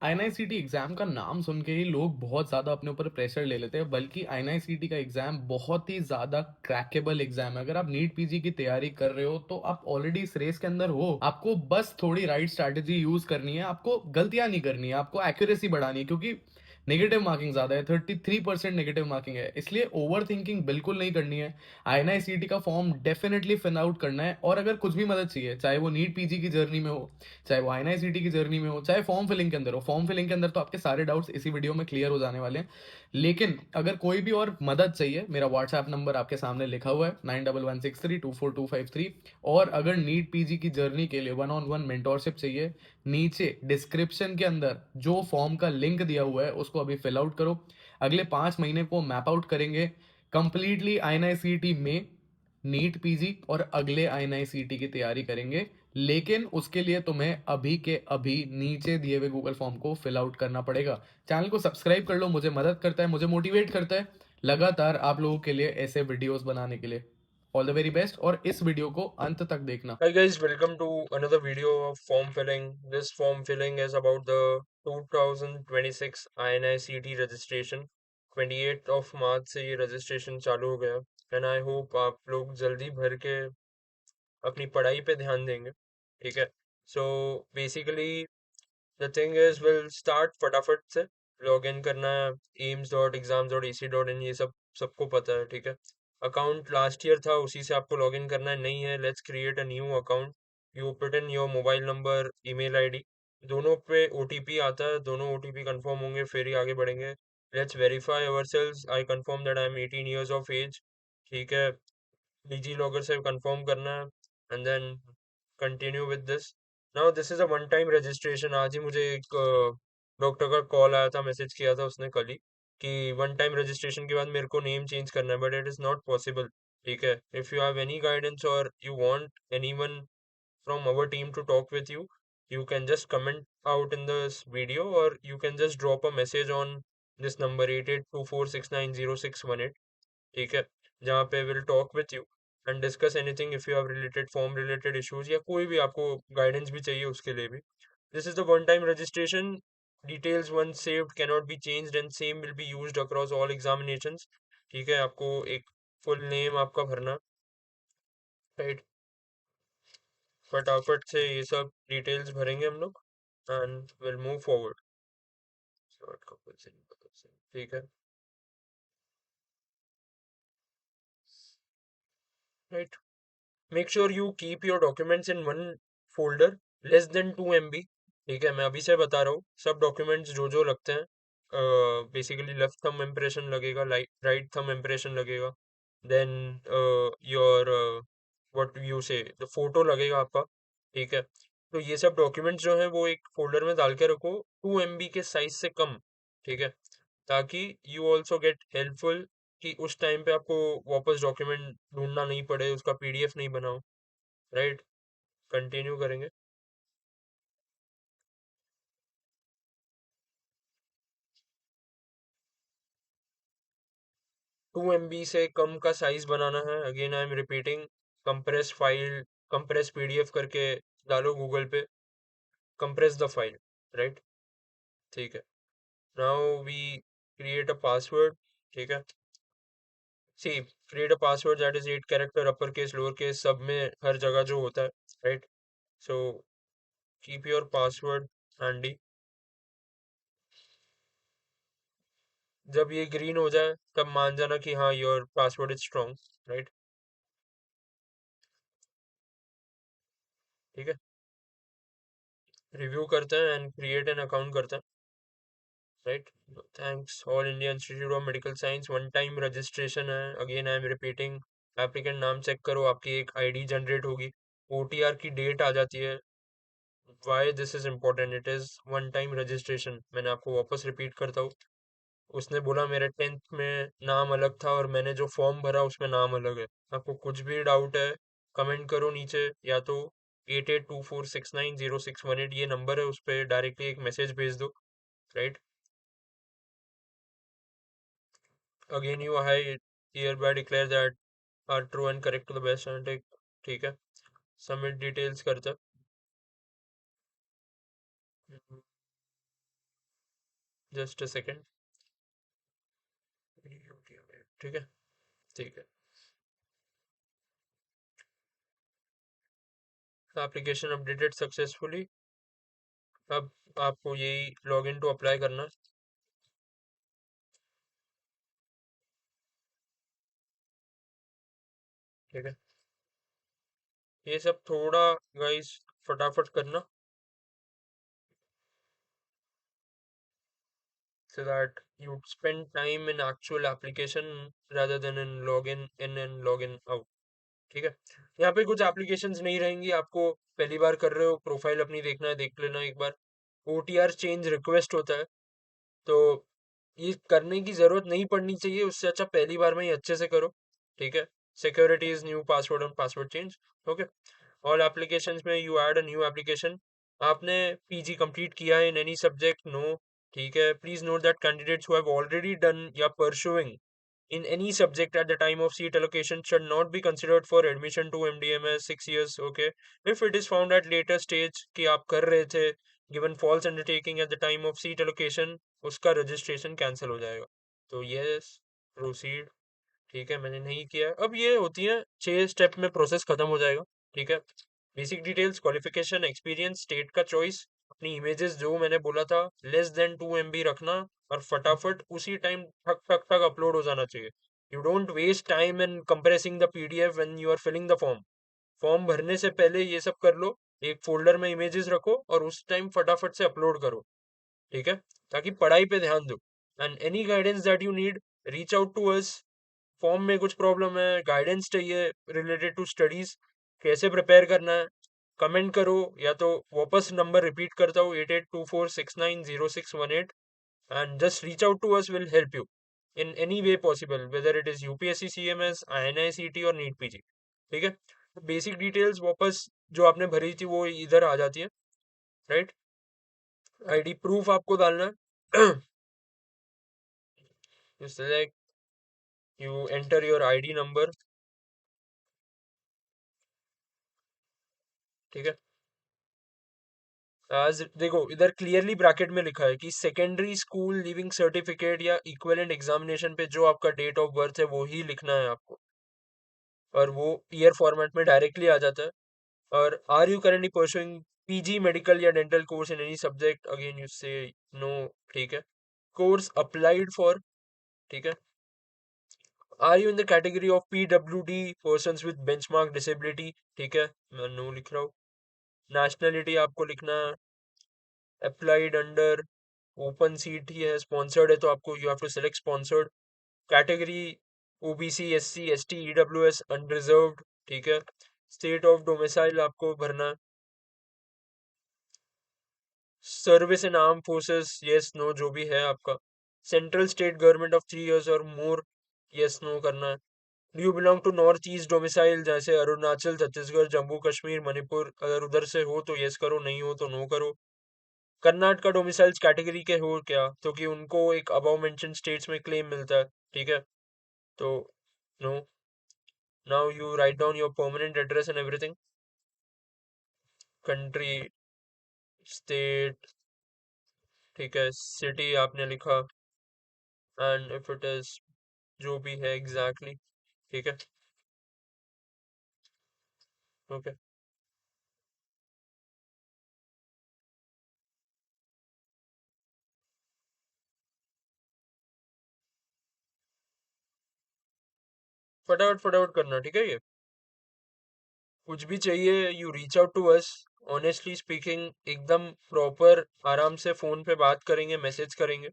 INICET exam का नाम सुन के ही लोग बहुत ज़्यादा अपने ऊपर प्रेशर ले लेते हैं, बल्कि आईएनआईसीटी का एग्ज़ाम बहुत ही ज़्यादा क्रैकेबल एग्ज़ाम है। अगर आप नीट पीजी की तैयारी कर रहे हो, तो आप ऑलरेडी इस रेस के अंदर हो। आपको बस थोड़ी राइट स्ट्रैटेजी यूज़ करनी है, आपको गलतियाँ नहीं करनी है, आपको एक्यूरेसी बढ़ानी है क्योंकि नेगेटिव मार्किंग ज़्यादा है, 33% नेगेटिव मार्किंग है, इसलिए ओवरथिंकिंग बिल्कुल नहीं करनी है। आईएनआईसीटी का फॉर्म डेफ़िनिटली फिल आउट करना है और अगर कुछ भी मदद चाहिए, चाहे वो नीट पीजी की जर्नी में हो, चाहे वो आईएनआईसीटी की जर्नी में हो, चाहे फॉर्म फिलिंग के अंदर हो। फॉर्म फिलिंग के अंदर तो आपके सारे डाउट्स इसी वीडियो में क्लियर हो जाने वाले हैं। लेकिन अगर कोई भी और मदद चाहिए, मेरा व्हाट्सएप नंबर आपके सामने लिखा हुआ है 9116324253। और अगर नीट पीजी की जर्नी के लिए वन ऑन वन मेंटोरशिप चाहिए, नीचे डिस्क्रिप्शन के अंदर जो फॉर्म का लिंक दिया हुआ है उसको अभी फिल आउट करो। अगले 5 महीने को मैप आउट करेंगे कंप्लीटली आईएनआईसीटी में, नीट पीजी और अगले आईएनआईसीटी की तैयारी करेंगे। लेकिन उसके लिए तुम्हें अभी के अभी नीचे दिए हुए गूगल फॉर्म को फिल आउट करना पड़ेगा। चैनल को सब्सक्राइब कर लो, मुझे मदद करता है, मुझे मोटिवेट करता है लगातार आप लोगों के लिए ऐसे वीडियोस बनाने के लिए। ऑल द वेरी बेस्ट और इस वीडियो को अंत तक देखना। Hi guys, welcome to another video of form filling. This form filling is about the 2026 INICT registration. 28th of March से ये registration चालू हो गया and I hope आप लोग जल्दी भर के अपनी पढ़ाई पे ध्यान देंगे, ठीक है? So basically the thing is we'll start फटाफट से लॉग इन करना है aims.exams.ac.in ये सब सबको पता है, ठीक है? अकाउंट लास्ट ईयर था उसी से आपको लॉग इन करना है, नहीं है let's create a new account. You put in your mobile number, email ID, दोनों पे ओटीपी आता है, दोनों ओटीपी कंफर्म होंगे फिर ही आगे बढ़ेंगे। Let's verify ourselves, I confirm that I am 18 years of age, ठीक है? डिजी लॉगर से कंफर्म करना है and then continue with this. Now this is a one time registration. आज ही मुझे एक डॉक्टर का कॉल आया था, मैसेज किया था उसने कल ही कि वन टाइम रजिस्ट्रेशन के बाद मेरे को नेम चेंज करना है, but it is not possible, ठीक है? If you have any guidance or you want anyone from our team to talk with you, you can just comment out in this video or you can just drop a message on this number 8824690618, ठीक है? जहाँ पे will talk with you and discuss anything if you have related form related issues या कोई भी आपको guidance भी चाहिए उसके लिए भी। This is the one time registration. Details once saved cannot be changed and same will be used across all examinations, ठीक है? आपको एक फुल नेम आपका भरना, राइट? फटाफट से ये सब डिटेल्स भरेंगे हम लोग एंड विल मूव फॉरवर्ड। ठीक है, right? Make sure you keep your documents in one folder less than 2 MB, ठीक है? मैं अभी से बता रहा हूँ सब डॉक्यूमेंट्स जो जो लगते हैं, बेसिकली लेफ्ट थंब इम्प्रेशन लगेगा, राइट थंब इम्प्रेशन लगेगा, देन योर व्हाट यू से द फोटो लगेगा आपका, ठीक है? तो ये सब डॉक्यूमेंट्स जो है वो एक फोल्डर में डाल के रखो 2 MB के साइज से कम, ठीक है? ताकि यू ऑल्सो गेट हेल्पफुल कि उस टाइम पे आपको वापस डॉक्यूमेंट ढूंढना नहीं पड़े, उसका पीडीएफ नहीं बनाओ, राइट? कंटिन्यू करेंगे। 2 MB से कम का साइज बनाना है, again I am repeating. Compress file, compress PDF करके डालो गूगल पे, कंप्रेस द फाइल, राइट? ठीक है। Now we create a password, ठीक है? See, create a password that is 8 character, upper case lower case सब में हर जगह जो होता है, right? So keep your password handy. जब ये ग्रीन हो जाए तब मान जाना कि हाँ your password is strong, right? ठीक है, रिव्यू करते हैं एंड क्रिएट एन अकाउंट करते हैं, right? Thanks all India institute of medical science, one time registration है, again I am repeating. Applicant नाम चेक करो, आपकी एक आईडी जनरेट होगी, ओटीआर की डेट आ जाती है। Why this is important, it is one time registration, मैंने आपको वापस रिपीट करता हूँ। उसने बोला मेरे 10th में नाम अलग था और मैंने जो फॉर्म भरा उसमें नाम अलग है। आपको कुछ भी डाउट है कमेंट करो नीचे, या तो 8824690618 ये नंबर है, उस पर डायरेक्टली एक मैसेज भेज दो, right? Again you I hereby declare that are true and correct to the best and take, ठीक है? सबमिट डिटेल्स करते हैं। Just a second. ठीक है, ठीक है। Application updated successfully. अब आपको यही लॉग इन टू अप्लाई करना है। ठीक है, ये सब थोड़ा गाइस फटाफट करना, so that you spend time in actual application rather than in login in and login out। ठीक है, यहाँ पे कुछ एप्लीकेशंस नहीं रहेंगी, आपको पहली बार कर रहे हो, प्रोफाइल अपनी देखना है, देख लेना एक बार। ओटीआर चेंज रिक्वेस्ट होता है, तो ये करने की जरूरत नहीं पड़नी चाहिए, उससे अच्छा पहली बार में ही अच्छे से करो। ठीक है, सिक्योरिटी इज न्यू पासवर्ड और password change. Okay, all applications में you add a new application. आपने पीजी कंप्लीट किया है इन एनी सब्जेक्ट? नो। ठीक है, please note that candidates who have already done या pursuing in any subject at the time of seat allocation should not be considered for admission to MDMS 6 years। Okay, if it is found at later stage कि आप कर रहे थे, given false undertaking at the time of seat allocation, उसका registration cancel हो जाएगा। तो yes, proceed। ठीक है, मैंने नहीं किया। अब ये होती है 6 स्टेप में प्रोसेस खत्म हो जाएगा। ठीक है, basic details, qualification, experience, state का चॉइस, अपनी इमेजेस जो मैंने बोला था लेस देन 2 MB रखना, और फटाफट उसी टाइम ठक ठक ठक अपलोड हो जाना चाहिए। You don't waste time in compressing the PDF when you are filling the form. Form भरने से पहले ये सब कर लो, एक फोल्डर में इमेजेस रखो और उस टाइम फटाफट से अपलोड करो। ठीक है, ताकि पढ़ाई पे ध्यान दो। And any guidance that you need, reach out to us. Form में कुछ प्रॉब्लम है, गाइडेंस चाहिए रिलेटेड टू स्टडीज, कैसे प्रिपेयर करना है, कमेंट करो, या तो वापस नंबर रिपीट करता हूँ 8824690618। And just reach out to us, will help you in any way possible, whether it is UPSC, CMS, INICET और नीट पीजी। ठीक है, बेसिक डिटेल्स वापस जो आपने भरी थी वो इधर आ जाती है, राइट। आईडी प्रूफ आपको डालना है। You select, you enter your ID number. ठीक है, आज देखो इधर क्लियरली ब्रैकेट में लिखा है कि सेकेंडरी स्कूल लीविंग सर्टिफिकेट या इक्विवेलेंट एग्जामिनेशन पे जो आपका डेट ऑफ बर्थ है वो ही लिखना है आपको, और वो ईयर फॉर्मेट में डायरेक्टली आ जाता है। और are you currently pursuing PG medical या dental course in any subject, again you say no. ठीक है, कोर्स अप्लाइड फॉर। ठीक है, are you in the category of PWD, persons with benchmark disability. ठीक है, मैं नो लिख रहा हूँ। नेशनलिटी आपको लिखना है अप्लाइड अंडर, ओपन सीट ही है, स्पॉन्सर्ड है तो आपको you have to select sponsored. Category OBC, SC, ST, EWS, unreserved. ठीक है, स्टेट ऑफ डोमिसाइल आपको भरना है। Service in arm forces, yes no जो भी है आपका। Central state government of 3 years और मोर, यस नो करना है। Do you belong to north east domicile, जैसे अरुणाचल, छत्तीसगढ़, जम्मू कश्मीर, मणिपुर, अगर उधर से हो तो यस करो, नहीं हो तो नो करो। कर्नाटका डोमिसाइल्स कैटेगरी के हो क्या, क्योंकि उनको एक अबव मेंशन स्टेट्स में क्लेम मिलता है। ठीक है, तो no. Now you write down your permanent address and everything, country, state, ठीक है, सिटी आपने लिखा, एंड इफ इट इज जो भी है एग्जैक्टली exactly, ठीक है। ओके, फटाफट फटाफट करना, ठीक है। ये कुछ भी चाहिए, you reach out to us. Honestly speaking, एकदम प्रॉपर आराम से फोन पे बात करेंगे, मैसेज करेंगे,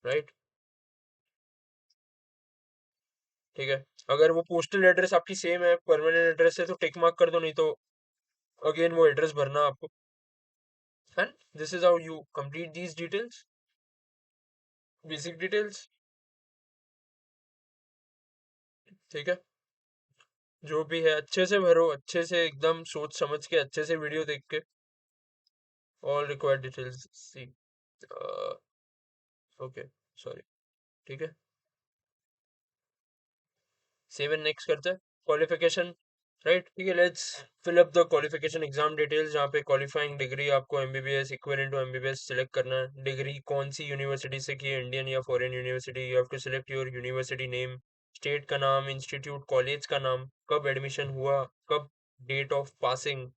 राइट। ठीक है, अगर वो पोस्टल एड्रेस आपकी सेम है, परमानेंट एड्रेस है, तो टिक मार्क कर दो, नहीं तो अगेन वो एड्रेस भरना आपको। And this is how you complete these details, basic details. ठीक है, जो भी है अच्छे से भरो, अच्छे से एकदम सोच समझ के, अच्छे से वीडियो देख के। ऑल रिक्वायर्ड डिटेल्स सी, ओके, सॉरी। ठीक है, सेव एंड नेक्स्ट करते हैं। क्वालिफिकेशन, राइट, ठीक है। Let's fill up the qualification exam details, जहाँ पे क्वालिफाइंग डिग्री आपको MBBS equivalent to MBBS select करना है। डिग्री कौन सी यूनिवर्सिटी से की है, इंडियन या foreign university. You have to select your university name, state का नाम, इंस्टीट्यूट कॉलेज का नाम, कब एडमिशन हुआ, कब डेट ऑफ पासिंग,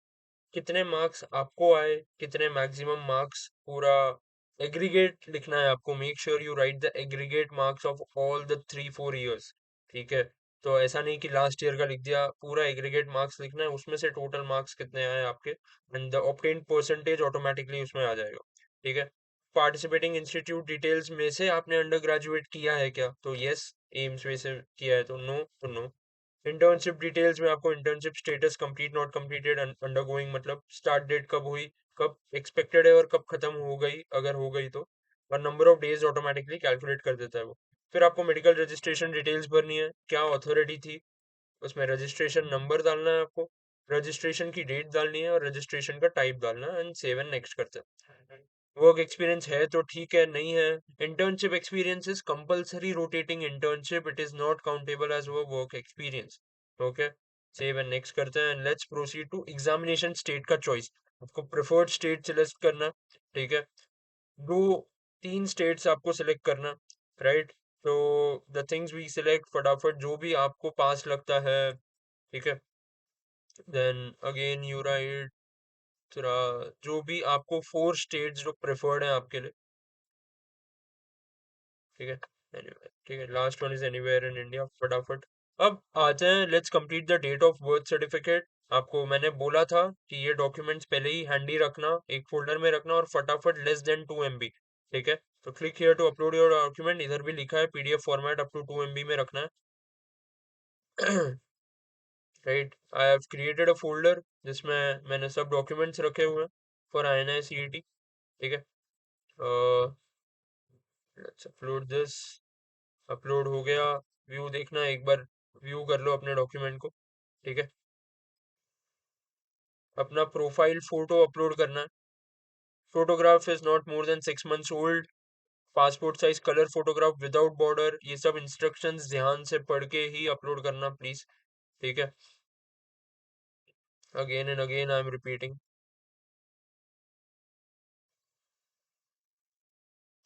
कितने मार्क्स आपको आए, कितने मैक्सिमम मार्क्स, पूरा एग्रीगेट लिखना है आपको। Make sure you right the aggregate marks of all the 3-4 years, ठीक है। तो ऐसा नहीं कि लास्ट ईयर का लिख दिया, पूरा एग्रीगेट मार्क्स लिखना है, उसमें से टोटल मार्क्स कितने आए आपके, and the obtained percentage automatically उसमें आ जाएगा, ठीक है। पार्टिसिपेटिंग इंस्टीट्यूट डिटेल्स में से आपने अंडर ग्रेजुएट किया है क्या, तो यस, एम्स में से किया है तो नो, तो नो। इंटर्नशिप डिटेल्स में आपको internship status complete not completed undergoing, मतलब स्टार्ट डेट कब हुई, कब एक्सपेक्टेड है और कब खत्म हो गई, अगर हो गई तो, और number of days automatically calculate कर देता है वो। फिर आपको मेडिकल रजिस्ट्रेशन डिटेल्स भरनी है, क्या अथॉरिटी थी, उसमें रजिस्ट्रेशन नंबर डालना है आपको, रजिस्ट्रेशन की डेट डालनी है और रजिस्ट्रेशन का टाइप डालना है, एंड सेव एंड नेक्स्ट करते हैं। वर्क एक्सपीरियंस है तो ठीक है, नहीं है, internship experience is compulsory rotating internship, it is not countable as वो work experience, okay. Save and next करते हैं, let's proceed to examination state का चॉइस। आपको प्रेफर्ड स्टेट सिलेक्ट करना, ठीक है। दो तीन स्टेट्स आपको सिलेक्ट करना, राइट। तो द थिंग्स वी सिलेक्ट, फटाफट जो भी आपको पास लगता है, ठीक है। देन अगेन यू राइट, जो भी आपको 4 स्टेट्स जो प्रेफर्ड है आपके लिए, ठीक है। anyway, ठीक है, last one is anywhere in India, फटाफट। अब आते हैं, let's complete the date of birth certificate. आपको मैंने बोला था कि ये डॉक्यूमेंट्स पहले ही हैंडी रखना, एक फोल्डर में रखना, और फटाफट लेस देन 2 MB, ठीक है। तो click here to upload your document, इधर भी लिखा है PDF format up to 2 MB में रखना है। Right, I have created a folder जिसमें मैंने सब डॉक्यूमेंट्स रखे हुए हैं फॉर INI-CET, ठीक है। लेट्स अपलोड दिस, अपलोड हो गया। व्यू देखना, एक बार व्यू कर लो अपने डॉक्यूमेंट को, ठीक है। अपना प्रोफाइल फोटो अपलोड करना है। Photograph is not more than 6 months old, passport size colour photograph without border, ये सब इंस्ट्रक्शंस ध्यान से पढ़ के ही अपलोड करना प्लीज, ठीक है। Again and again I am repeating,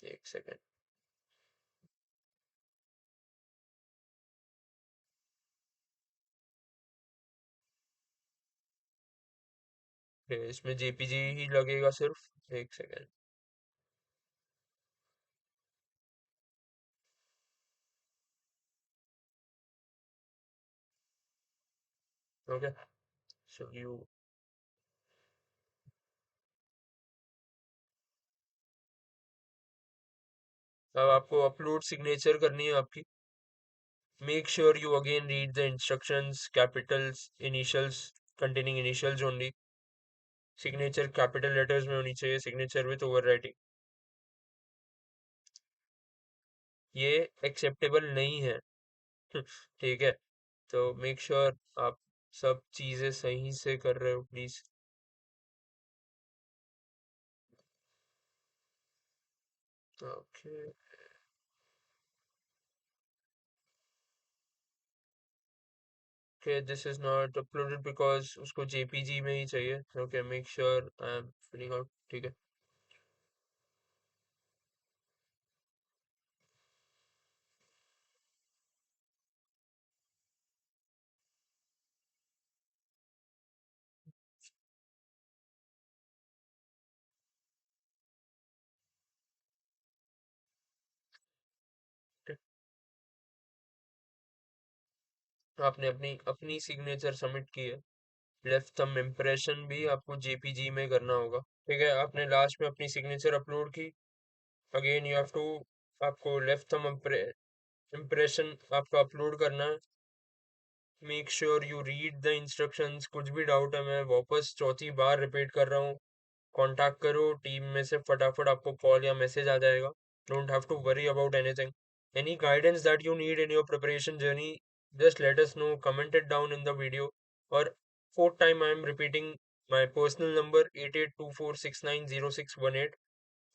एक सेकेंड। इसमें जेपीजी ही लगेगा सिर्फ, एक सेकेंड। ओके, सो यू, अब आपको अपलोड सिग्नेचर करनी है आपकी। Make sure you again read the instructions, Capitals initials, containing initials only, signature capital letters में होनी चाहिए, सिग्नेचर विथ ओवर राइटिंग, ये एक्सेप्टेबल नहीं है। ठीक है, तो मेक श्योर आप सब चीजें सही से कर रहे हो please. Okay, okay, this is not uploaded because उसको जेपीजी में ही चाहिए। Okay, make sure I am filling out, ठीक है। आपने अपनी अपनी सिग्नेचर सबमिट की है, लेफ्ट थंब इम्प्रेशन भी आपको जेपीजी में करना होगा, ठीक है। आपने लास्ट में अपनी सिग्नेचर अपलोड की, अगेन यू हैव टू, आपको लेफ्ट थंब इम्प्रेशन आपका अपलोड करना है। Make sure you read the instructions, कुछ भी डाउट है मैं वापस चौथी बार रिपीट कर रहा हूँ, कांटेक्ट करो टीम में से, फटाफट आपको कॉल या मैसेज आ जाएगा। Don't have to worry about anything, any guidance that you need in your preparation journey, just let us know, comment it down in the video, or fourth time I am repeating my personal number 8824690618,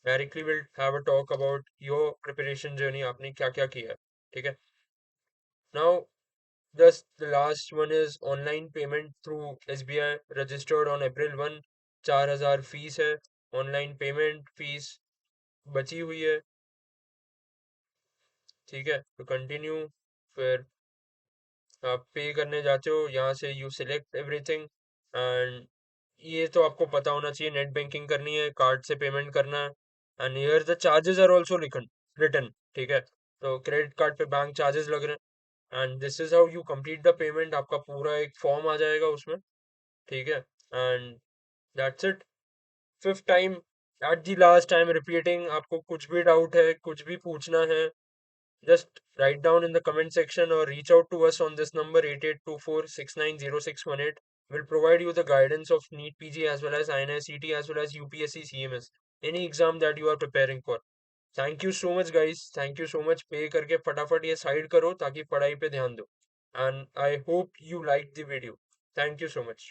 directly will have a talk about your preparation journey, आपने क्या क्या किया है, ठीक है। now Just the last one is online payment through SBI, registered on April 1, 4,000 fees है, online payment fees बची हुई है, ठीक है। तो कंटिन्यू, फिर आप पे करने जाते हो, यहाँ से यू सिलेक्ट एवरीथिंग, एंड ये तो आपको पता होना चाहिए, नेट बैंकिंग करनी है, कार्ड से पेमेंट करना है, and here the charges are also written, ठीक है। तो क्रेडिट कार्ड पे बैंक चार्जेस लग रहे हैं, and this is how you complete the payment. आपका पूरा एक फॉर्म आ जाएगा उसमें, ठीक है, and that's it. Fifth time, at the last time repeating, आपको कुछ भी डाउट है, कुछ भी पूछना है, just write down in the comment section or reach out to us on this number 8824690618. We'll provide you the guidance of NEET PG as well as INICET as well as UPSC CMS, any exam that you are preparing for. Thank you so much guys, thank you so much। पे करके फटाफट ये side करो ताकि पढ़ाई पे ध्यान दो, and I hope you liked the video। Thank you so much।